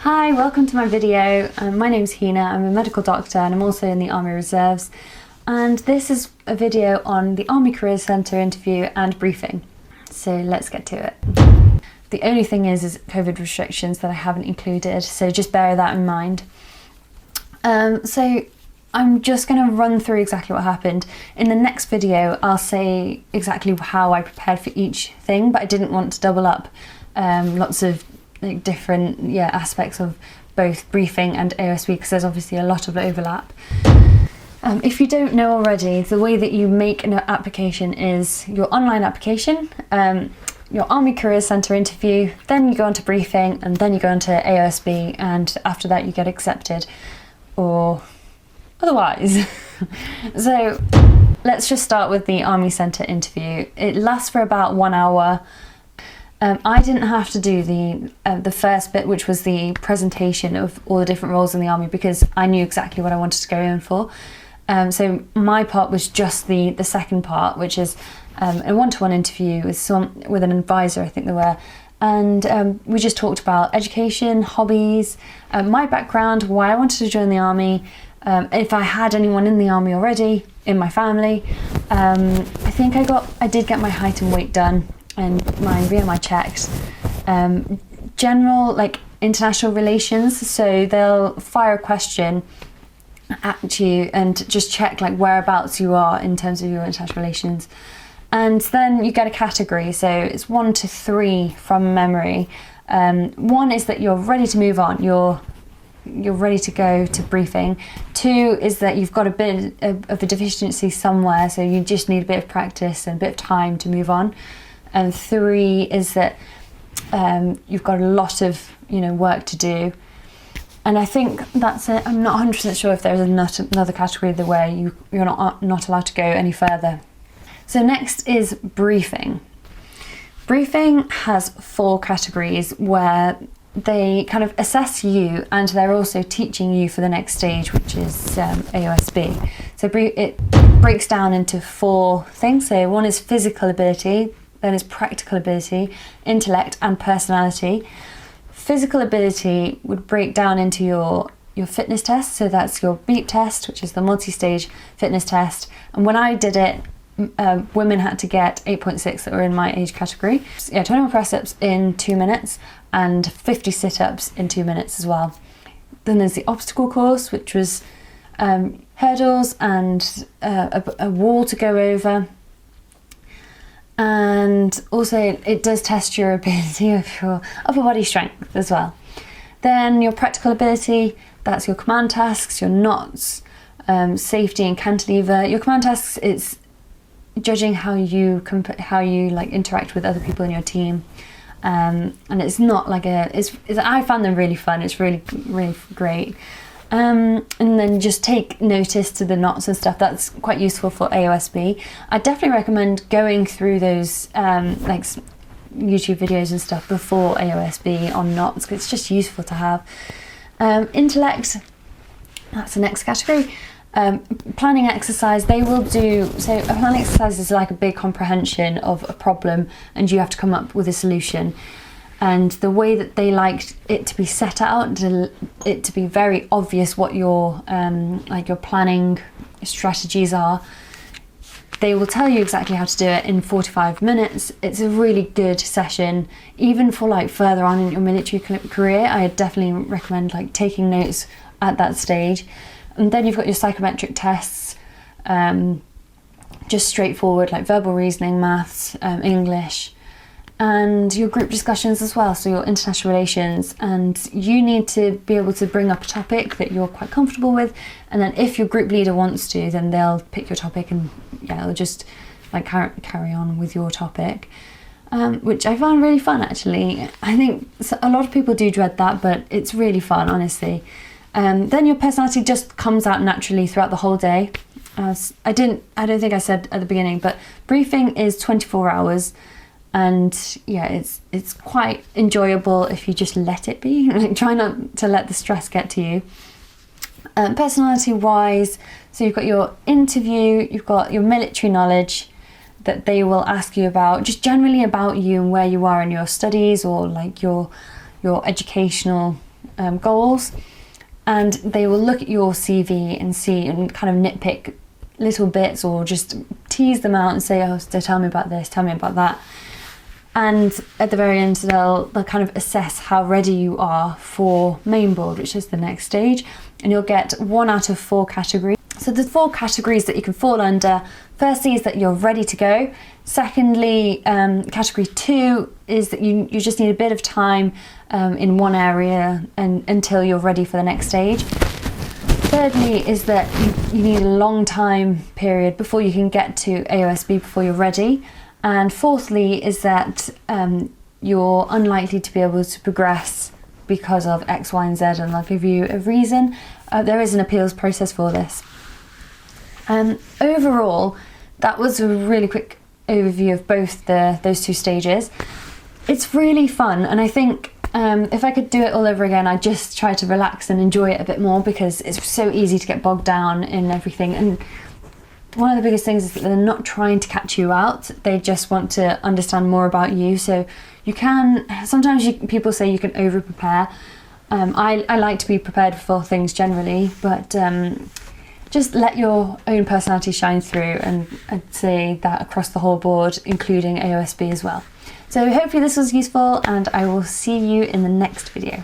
Hi, welcome to my video. My name's Hina, I'm a medical doctor and I'm also in the Army Reserves. And this is a video on the Army Careers Centre interview and briefing. So let's get to it. The only thing is COVID restrictions that I haven't included, so just bear that in mind. So I'm just going to run through exactly what happened. In the next video, I'll say exactly how I prepared for each thing, but I didn't want to double up lots of different aspects of both briefing and AOSB because there's obviously a lot of overlap. If you don't know already, the way that you make an application is your online application, your Army Careers Centre interview, then you go on to briefing, and then you go on to AOSB, and after that you get accepted, or otherwise. So let's just start with the Army Centre interview. It lasts for about 1 hour. I didn't have to do the first bit, which was the presentation of all the different roles in the Army, because I knew exactly what I wanted to go in for. So my part was just the second part, which is a one-to-one interview with an advisor, I think there were. And we just talked about education, hobbies, my background, why I wanted to join the Army, if I had anyone in the Army already in my family. I think I did get my height and weight done, and my BMI checked. General international relations, so they'll fire a question at you and just check whereabouts you are in terms of your international relations, and then you get a category, so it's 1 to 3 from memory. 1 is that you're ready to move on, you're ready to go to briefing. 2 is that you've got a bit of a deficiency somewhere, so you just need a bit of practice and a bit of time to move on. And 3 is that you've got a lot of work to do. And I think that's it. I'm not 100% sure if there's another category where you're not allowed to go any further. So next is briefing. Briefing has 4 categories where they kind of assess you, and they're also teaching you for the next stage, which is AOSB. So it breaks down into 4 things. So 1 is physical ability, then is practical ability, intellect and personality. Physical ability would break down into your fitness test, so that's your BEEP test, which is the multi-stage fitness test. And when I did it, women had to get 8.6 that were in my age category. 21 press-ups in 2 minutes and 50 sit-ups in 2 minutes as well. Then there's the obstacle course, which was hurdles and a wall to go over. And also it does test your ability of your upper body strength as well. Then your practical ability, that's your command tasks, your knots, safety and cantilever. Your command tasks, it's judging how you interact with other people in your team, and it's not I found them really fun. It's really great. And then just take notice to the knots and stuff. That's quite useful for AOSB. I definitely recommend going through those YouTube videos and stuff before AOSB on knots, because it's just useful to have. Intellect, that's the next category. Planning exercise, they will do, so a planning exercise is like a big comprehension of a problem and you have to come up with a solution. And the way that they like it to be set out, it to be very obvious what your planning strategies are. They will tell you exactly how to do it in 45 minutes. It's a really good session, even for further on in your military career. I definitely recommend taking notes at that stage. And then you've got your psychometric tests, just straightforward verbal reasoning, maths, English. And your group discussions as well, so your international relations, and you need to be able to bring up a topic that you're quite comfortable with, and then if your group leader wants to, then they'll pick your topic and they'll just carry on with your topic, which I found really fun actually. I think a lot of people do dread that, but it's really fun, honestly. Then your personality just comes out naturally throughout the whole day. I don't think I said at the beginning, but briefing is 24 hours. And it's quite enjoyable if you just let it be. Try not to let the stress get to you. Personality wise, so you've got your interview, you've got your military knowledge that they will ask you about, just generally about you and where you are in your studies, or your educational goals, and they will look at your CV and see and kind of nitpick little bits or just tease them out and say, oh, so tell me about this, tell me about that. And at the very end, they'll kind of assess how ready you are for main board, which is the next stage. And you'll get 1 out of 4 categories. So the 4 categories that you can fall under, firstly is that you're ready to go. Secondly, category 2 is that you just need a bit of time in one area until you're ready for the next stage. Thirdly is that you need a long time period before you can get to AOSB before you're ready. And fourthly is that you're unlikely to be able to progress because of X, Y, and Z, and I'll give you a reason. There is an appeals process for this. Overall, that was a really quick overview of both those 2 stages. It's really fun, and I think if I could do it all over again, I'd just try to relax and enjoy it a bit more, because it's so easy to get bogged down in everything. And one of the biggest things is that they're not trying to catch you out, they just want to understand more about you. So you can, sometimes people say you can over prepare. I like to be prepared for things generally, but just let your own personality shine through, and I'd say that across the whole board, including AOSB as well. So hopefully this was useful, and I will see you in the next video.